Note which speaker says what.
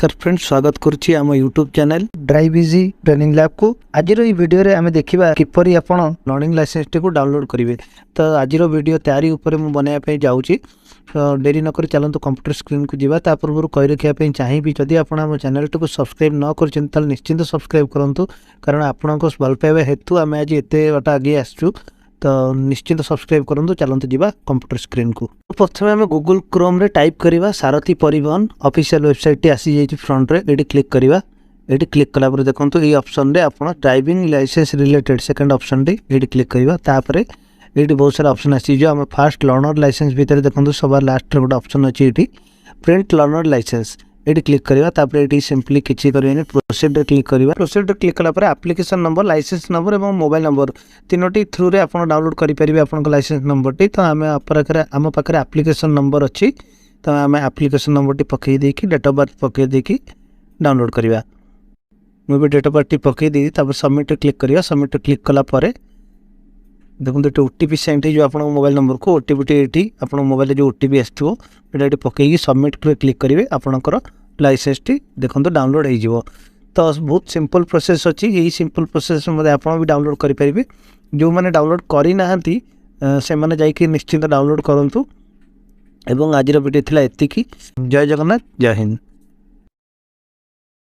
Speaker 1: Friends स्वागत करुच्ची आम YouTube channel drive easy training lab को। आज वीडियो रे आमे देखिबा किपरि आपण लर्निंग लाइसेंस टी को डाउनलोड करिवे। तो आज वीडियो तैयारी ऊपर मु बनाया पे जाउची। तो देरी न करी चलंतु कंप्यूटर स्क्रीन को जीवा। ता पूर्व कहि रखिया पे चाहिबी जदि आपण हम चैनल को सब्सक्राइब न करछन त निश्चित सब्सक्राइब करंतु, कारण आपण को भल पाइबा हेतु आमे आज एते बाटा आगे आसछु। तो निश्चित सब्सक्राइब करंतु। चलंतु जीवा कंप्यूटर स्क्रीन को। प्रथमे आमे गूगल क्रोम रे टाइप करिवा सारथी परिवहन ऑफिशियल वेबसाइट टी आसी जाई फ्रंट रे। एडी क्लिक करिवा। एडी क्लिक कला पर देखंतु ए ऑप्शन रे आपण driving licence related second option टी एडी क्लिक करिवा। तापरे एडी बहुत सारा ऑप्शन आसी जो हम फास्ट लर्नर लाइसेंस भीतर देखंतु सबार लास्ट रे गोटे ऑप्शन अछि एटी प्रिंट लर्नर लाइसेंस। एडी क्लिक करिवा। तापरे एडी सिंपली किछि करियनि प्रोसीड रे क्लिक करिवा। प्रोसीड रे क्लिक कला पर एप्लीकेशन नंबर, लाइसेंस नंबर एवं मोबाइल नंबर तीनोटी थ्रू रे आपण डाउनलोड करि परिबे आपन को लाइसेंस नंबर टी। तो हम आम पाखरे एप्लीकेशन नंबर अछि। तो आम एप्लीकेशन नंबर टी पकई देकी डेट ऑफ बर्थ पकई देकी डाउनलोड करिवा। मु भी डेट ऑफ बर्थ टी पकई देई। तापर सबमिट क्लिक करिवा। सबमिट क्लिक कला परे देखो तो ओटीपी सेंड जो आप मोबाइल नंबर को ओटीपी टी आप मोबाइल जो ओटीपी आसो ये पकईकी सबमिट क्लिक करेंगे। आपंकर लाइसेंस टी देखो डाउनलोड हो। तो बहुत सिंपल प्रोसेस अच्छी। यही सिंपल प्रोसेस आप भी डाउनलोड करेंगे। जो मैंने डाउनलोड करना से मैंने जाकि निश्चिंत डाउनलोड करूँ। एवं आज वीडियो थी एतिकी। जय जगन्नाथ, जय हिंद।